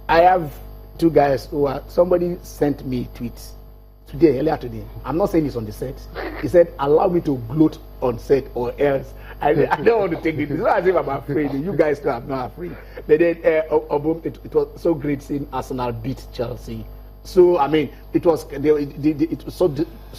I have two guys who are. Somebody sent me tweets earlier today. I'm not saying it's on the set. He said, "Allow me to gloat on set, or else I don't want to take it. It's not as if I'm afraid. You guys know I'm not afraid." But then it was so great seeing Arsenal beat Chelsea. So I mean, it was so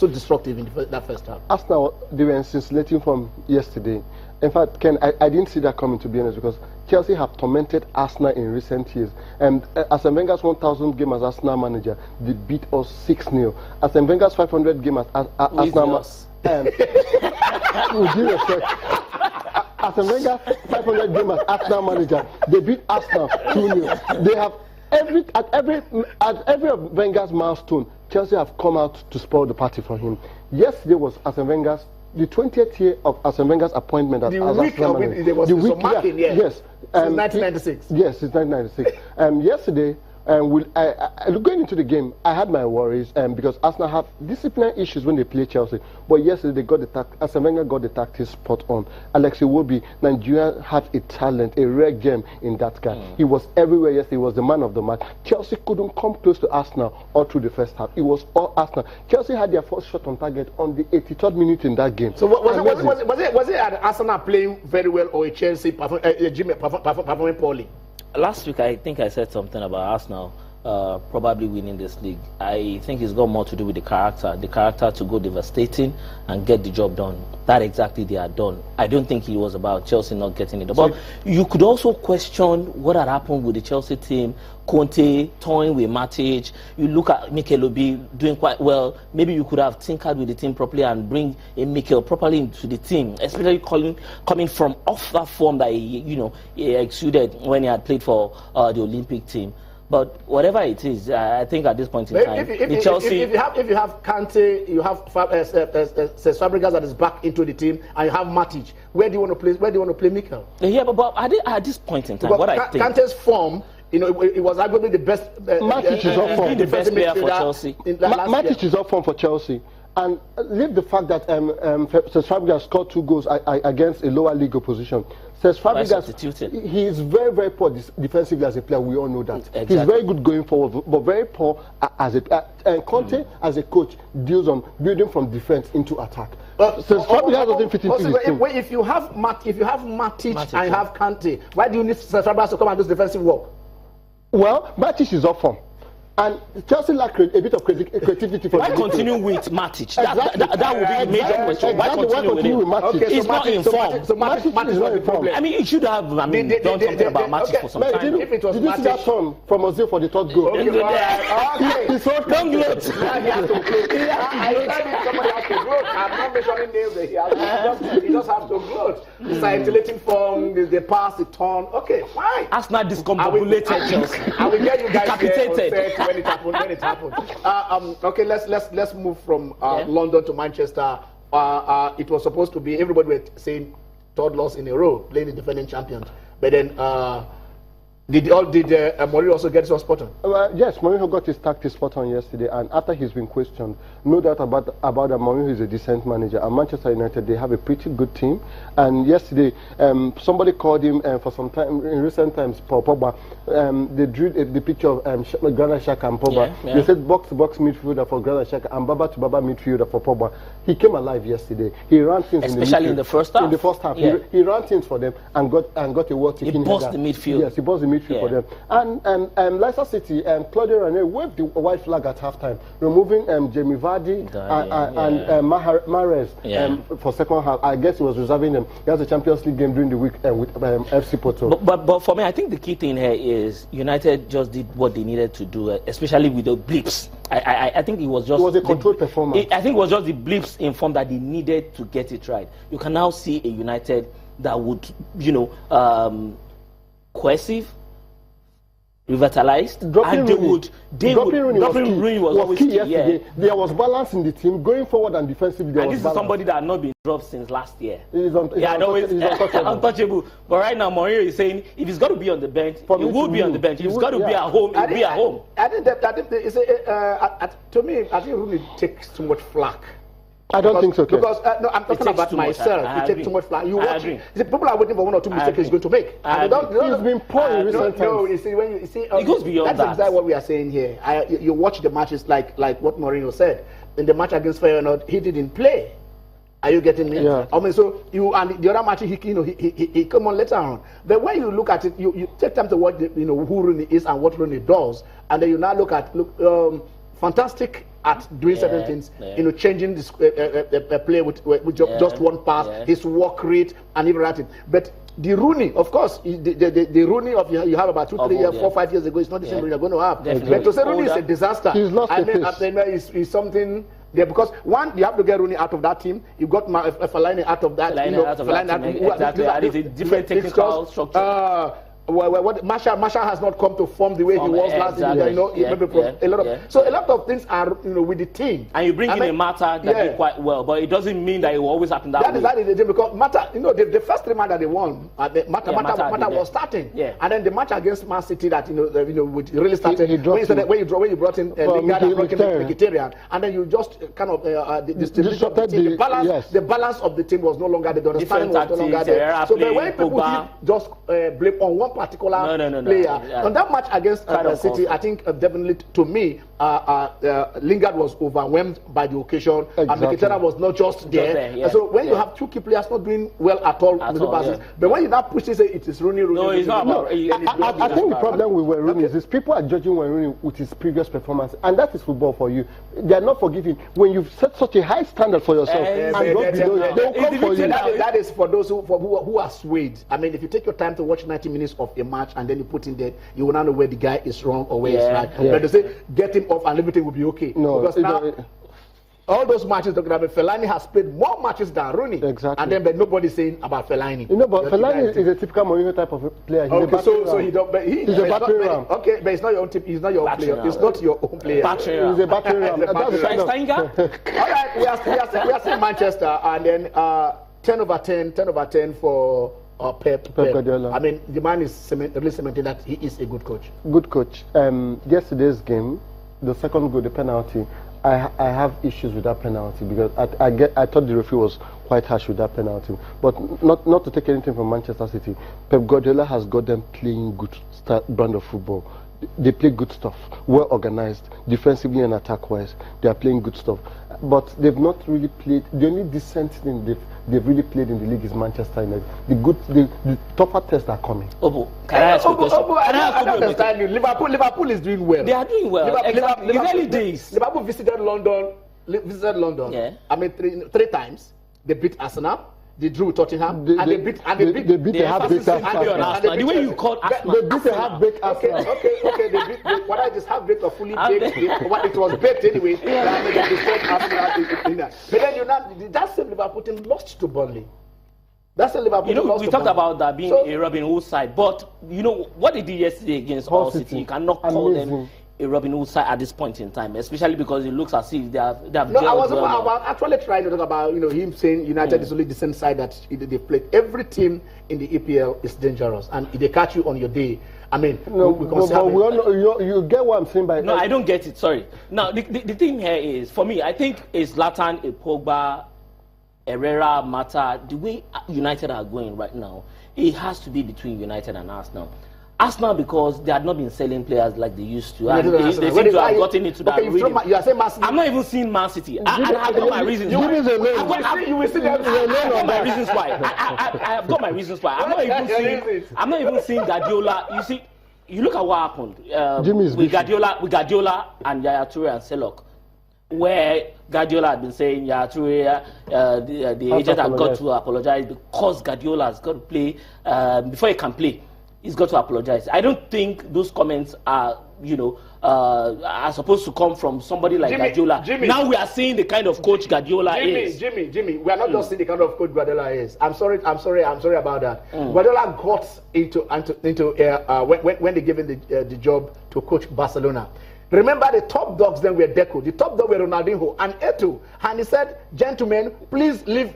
destructive in that first half. Arsenal, they were scintillating from yesterday. In fact, Ken, I didn't see that coming, to be honest, because Chelsea have tormented Arsenal in recent years. And Arsene Wenger's 1,000 game as Arsenal manager, they beat us 6-0. Arsene Wenger's 500 game as Arsenal manager, with due respect, Arsene Wenger's 500 game as Arsenal manager, they beat Arsenal 2-0. They have at every of Wenger's milestone, Chelsea have come out to spoil the party for him. Yesterday was Arsene Wenger's the 20th year of Arsene Wenger's appointment as Arsenal manager. There was some marking, yes. Since 1996. Yes, since 1996. Yesterday, going into the game, I had my worries because Arsenal have disciplinary issues when they play Chelsea. But yesterday, Arsene Wenger got the tactics spot on. Alex Iwobi, Nigeria had a talent, a rare gem in that guy. He was everywhere yesterday. He was the man of the match. Chelsea couldn't come close to Arsenal all through the first half. It was all Arsenal. Chelsea had their first shot on target on the 83rd minute in that game. So was it an Arsenal playing very well, or a Chelsea performing poorly? Last week, I think I said something about Arsenal probably winning this league. I think it's got more to do with the character to go devastating and get the job done. That exactly they are done. I don't think it was about Chelsea not getting it. But you could also question what had happened with the Chelsea team. Conte toying with Matic. You look at Mikel Obi doing quite well. Maybe you could have tinkered with the team properly and bring a Mikel properly into the team, especially coming from off that form that he exuded when he had played for the Olympic team. But whatever it is, I think at this point in time, Chelsea. If you have Kante, you have Cesc Fabregas that is back into the team, and you have Matic. Where do you want to play? Where do you want to play Mikel? Yeah, but at this point in time, what I think Kante's form. It was arguably the best. Matic is up form. The best player for Chelsea. Matic is up form for Chelsea. And leave the fact that Cesc Fabregas scored 2 goals against a lower league opposition. Cesc Fabregas, he is very, very poor defensively as a player. We all know that. Exactly. He's very good going forward, but very poor as a and Conte as a coach deals on building from defense into attack. Cesc Fabregas doesn't fit into the team. If you have Matic and you have Kante, why do you need Cesc Fabregas to come and do defensive work? Well, Matic is up form. And Chelsea lack a bit of creativity for why continue with Matic? That would be a major question. Why continue with Matic? Okay, it's not in form. So Matic is not a problem. I mean, you should have done something about Matic for some time. Did you see that turn from Ozil for the 3rd goal? Okay. Don't gloat. Somebody has to gloat. I'm not mentioning names. He just has to gloat. The scintillating form, the pass, the turn. Okay, fine. Arsenal discombobulated Chelsea. I will get you guys there when it happened. Okay, let's move from London to Manchester. It was supposed to be, everybody were saying 3rd loss in a row, playing the defending champions. But then, did Mourinho also get his spot on? Yes, Mourinho got his tactics spot on yesterday, and after he's been questioned, no doubt about that, Mourinho is a decent manager. And Manchester United, they have a pretty good team. And yesterday, somebody called him for some time in recent times, Paul Pogba. They drew the picture of Granit Xhaka and Pogba. Yeah. They said box-to-box midfielder for Granit Xhaka and Baba-to-Baba midfielder for Pogba. He came alive yesterday. He ran things especially in the first half. In the first half, he ran things for them and got a word. He bossed the midfield. Yes, he bossed the midfield for them. And Leicester City and Claudio Ranieri waved the white flag at halftime, removing Jamie Vardy and Mahrez for second half. I guess he was reserving them. He has a Champions League game during the week with FC Porto. But for me, I think the key thing here is United just did what they needed to do, especially with the blips. I think it was just... It was a controlled performance. I think it was just the blips in form that they needed to get it right. You can now see a United that would, cohesive, revitalized, dropping Rooney was always key yesterday. There was balance in the team going forward and defensively. This is somebody that had not been dropped since last year. He's untouchable. But right now, Mourinho is saying if he's got to be on the bench, he will be on the bench. If he's got to be at home, he'll be at home. I think to me, I think Rooney takes too much flack I don't think so, Ken. Because no, I'm talking about myself. I You take agree. too much fly. You I watch agree. it. You see, people are waiting for one or two mistakes he's going to make. And they don't, He's been poor in recent times. no, you see, when you see, It goes beyond that's that. exactly what we are saying here. You watch the matches like what Mourinho said. In the match against Feyenoord, he didn't play. Are you getting me? Yeah. I mean, so you and the other match, he come on later on. But when you look at it, you take time to watch who Rooney is and what Rooney does, and then you now look at fantastic at doing certain things. Yeah. Changing this play with just one pass, his work rate, and even at it. But the Rooney, of course, the Rooney of you have about 2, 3 years, 4, 5 years ago, it's not the same Rooney you're going to have. Definitely. But to say Rooney is a disaster, He's lost I the mean, pace. it's something. Yeah, because one, you have to get Rooney out of that team. You got Fellaini out of that. Fellaini out of that team, exactly. And it's a different technical structure. What Marshall has not come to form the way he was last year. So a lot of things are with the team. And you bring in a Mata that did quite well, but it doesn't mean that it will always happen that way. That is the thing, because Mata, the first 3 matches that they won, Mata was starting, and then the match against Man City that which really started when you brought in Lingard and Mkhitaryan, and then you just kind of the balance of the team was no longer there. The understanding was no longer there. So when people just blame on one particular player. On that match against City, I think definitely to me, Lingard was overwhelmed by the occasion, and Mkhitaryan was not just there. And so when you have 2 key players not doing well at all, but when you now push this, it is Rooney. No, it's not. I think the problem with Wayne Rooney is people are judging Wayne Rooney with his previous performance, and that is football for you. They are not forgiving. When you've set such a high standard for yourself, and drop below, they will come for you. That is for those who are swayed. I mean, if you take your time to watch 90 minutes of a match and then you put in there, you will not know where the guy is wrong or where he's right. But to say get him off and everything will be okay. No, because now all those matches talking about Fellaini has played more matches than Rooney. Exactly. And then but nobody's saying about Fellaini. But Fellaini is a typical Mourinho type of player. He's he's a battery ram. Okay, but it's not your own team. He's not your own player. It's not your own player. He's a battery ram. All right, we are saying Manchester, and then 10 over 10 for Pep Guardiola. I mean, the man is really cementing that he is a good coach. Good coach. Yesterday's game, the second goal, the penalty, I have issues with that penalty because I thought the referee was quite harsh with that penalty. But not to take anything from Manchester City, Pep Guardiola has got them playing good brand of football. They play good stuff, well organized, defensively and attack-wise. They are playing good stuff, but they've not really played. The only decent thing they've really played in the league is Manchester United. The tougher tests are coming. Obo, can I ask you a question? I don't understand you. Liverpool is doing well. They are doing well. Exactly. In early days, Liverpool visited London. Yeah. I mean, three times. They beat Arsenal. They drew Tottenham, and they beat the half-baked Arsenal. The way you called Arsenal, they beat the half-baked Arsenal. Okay. They beat whether it is half-baked or fully baked. It was baked anyway. They destroyed Arsenal. But then that same Liverpool team lost to Burnley. That's a Liverpool. We talked about that being a Robin Hood side, but what they did yesterday against Hull City, you cannot call them a Robin Hood side at this point in time, especially because it looks as if they have. No, I was actually trying to talk about him saying United is only the same side that they played. Every team in the EPL is dangerous, and if they catch you on your day, I mean, you get what I'm saying by. No, I don't get it. Sorry. Now the thing here is, for me, I think it's Zlatan, Pogba, Herrera, Mata. The way United are going right now, it has to be between United and Arsenal. Arsenal, because they had not been selling players like they used to. And they seem to have gotten into that rhythm. You are saying Man City. I'm not even seeing Man City. I've got my reasons why. You will see them. I've got my reasons why. I have got my reasons why. I'm not even seeing Guardiola. You see, you look at what happened with Guardiola and Yaya Toure and Selok, where Guardiola had been saying Yaya Toure, the agent had got to apologize because Guardiola has got to play before he can play. He's got to apologize. I don't think those comments are, are supposed to come from somebody like Guardiola. Now we are seeing the kind of coach Guardiola is. Jimmy, we are not just seeing the kind of coach Guardiola is. I'm sorry about that. Guardiola got into when they gave him the job to coach Barcelona. Remember, the top dogs then were Deco, the top dog were Ronaldinho and Eto'o, and he said, "Gentlemen, please leave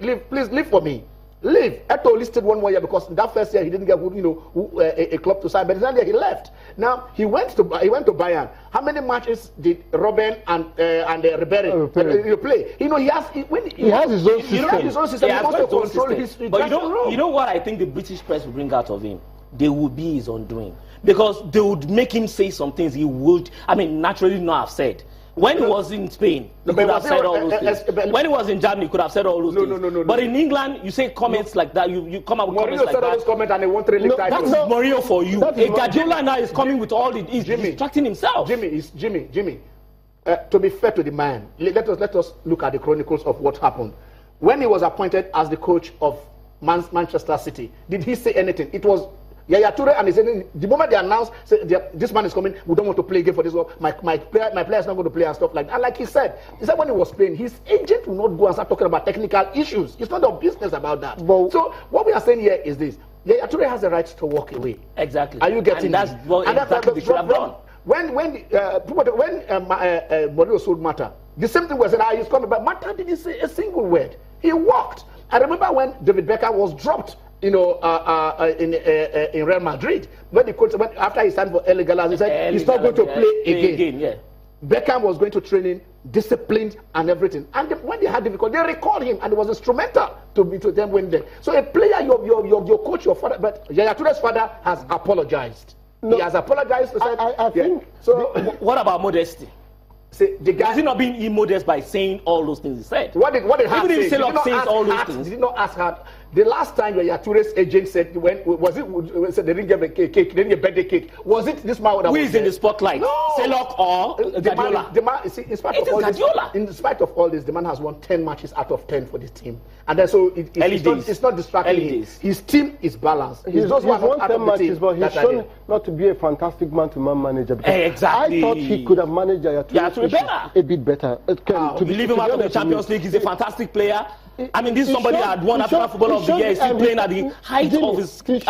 for me." leave. Eto'o listed 1 more year because in that first year he didn't get a club to sign, but then he left. Now he went to Bayern. How many matches did Robben and Ribery play? You know, he has his own system. He has his own system. He wants to control his But you know what I think the British press will bring out of him? They would be his undoing, because they would make him say some things he would, naturally not have said. When he was in Spain, he could have said all those things. When he was in Germany, he could have said all those things. No. But in England, you say comments like that. You come up with comments like that. Mourinho said all those comments and they want really that's Mourinho for you. Guardiola now is coming with all the... He's distracting himself. Jimmy. To be fair to the man, let us look at the chronicles of what happened. When he was appointed as the coach of Manchester City, did he say anything? It was Yaya Toure, and he said, the moment they announced, this man is coming, we don't want to play again for this one. My player is not going to play and stuff like that. And like he said when he was playing, his agent will not go and start talking about technical issues. It's not their business about that. So what we are saying here is this: Yaya Toure has the right to walk away. Exactly. Are you getting and that's what exactly they should have done. When Mourinho sold Mata, the same thing was said, he's coming, but Mata didn't say a single word. He walked. I remember when David Beckham was dropped, in Real Madrid, when the coach after he signed for LA Galaxy, he said he's not going to play again. Beckham was going to training, disciplined and everything. And when they had difficulty, they recalled him, and it was instrumental to them win there. So a player, your coach, your father, but Yaya Toure's father has apologized. No, he has apologized. I think. So what about modesty? See, the guy, has he not been immodest by saying all those things he said? What did Hart say? Even if says all those things. Did not ask Hart. The last time Yaya Toure's agent said, said they didn't give a cake, they didn't get birthday cake. Was it this man? Who is in the spotlight? No. Selok or Guardiola? The man, in spite of all this, the man has won 10 matches out of 10 for this team. And then so it's not distracting him. His team is balanced. He's won 10 matches, but he's shown not to be a fantastic man-to-man manager. Exactly. I thought he could have managed Yaya Toure a bit better. To leave him out of the Champions League, he's a fantastic player. This is somebody that had won African Footballer of the Year. Is still playing at the height of his game.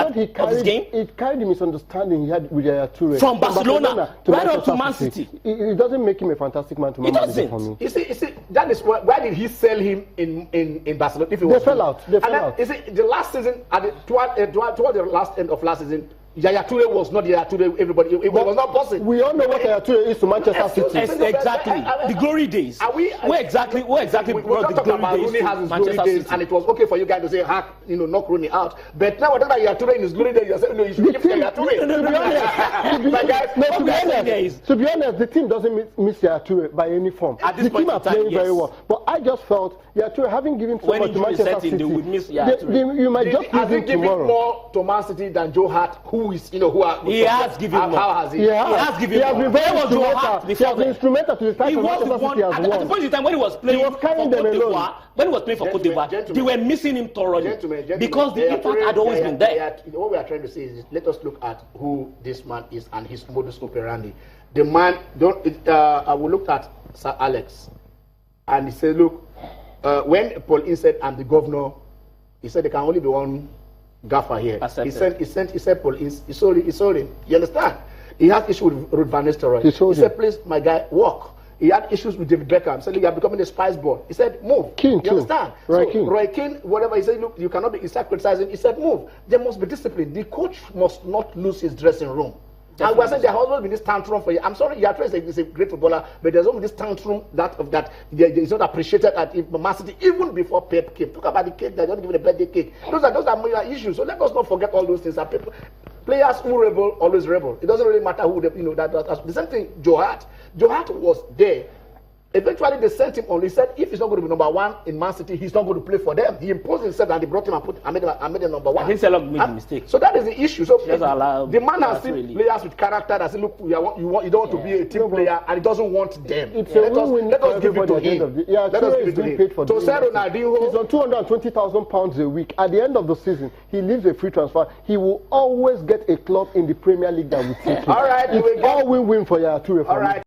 It carried the misunderstanding he had with Yaya Toure. From Barcelona right up to Man City. It doesn't make him a fantastic man-to-man manager for me. You see, that is why did he sell him in Barcelona? If they fell out. You see, the last season, toward the last end of last season, Yaya Toure was not Yaya Toure. Everybody, it was not possible. We all know what Yaya Toure is to Manchester City. Exactly, the glory days. Where exactly brought the glory days? Rooney has his glory days, and it was okay for you guys to say, knock Rooney out. But now, whatever Yaya Toure in his glory days, you say, no, you should give Yaya Toure. To be honest, the team doesn't miss Yaya Toure by any form. The team are playing very well, but I just felt Yaya Toure having given so much to Manchester City, they would miss Yaya Toure. You might just lose him tomorrow. More to Man City than Joe Hart, who is, he has given more. How has he? He has given more. He has been instrumental to the fact that Manchester City has won. At the point in time when he was playing for Cote d'Ivoire, for Cote d'Ivoire, they were missing him thoroughly because the impact had always been there. What we are trying to say is, let us look at who this man is and his modus operandi. The man, I will look at Sir Alex, and he said, look, when Paul Ince said, I'm the governor, he said there can only be one gaffer here. He said Paul Ince, he sold him. You understand? He had issues with Ruud van Nistelrooy. He said, please, my guy, walk. He had issues with David Beckham. He said, look, you are becoming a spice ball. He said, move. You understand? Roy Keane, whatever, he said, look, you cannot be, he started criticizing. He said, move. There must be discipline. The coach must not lose his dressing room. And we are saying there has always been this tantrum for you. I'm sorry, Yaya Toure is a great footballer, but there's always this tantrum that is not appreciated at Man City even before Pep came. Talk about the cake, they don't give it a birthday cake. Those are major issues. So let us not forget all those things. Players who rebel always rebel. It doesn't really matter who that. The same thing. Joe Hart was there. Eventually, they sent him on. He said, if he's not going to be number one in Man City, he's not going to play for them. He imposed himself and they brought him and made him number one. I think Selok made a mistake. So that is the issue. So the man has seen players with character that say, look, you don't want to be a team player, and he doesn't want them. Let us give it to him. Let us give it to him. To say Ronaldinho, he's on £220,000 a week. At the end of the season, he leaves a free transfer. He will always get a club in the Premier League that will take him. All right, it's all win-win for Yaya Toure. All right.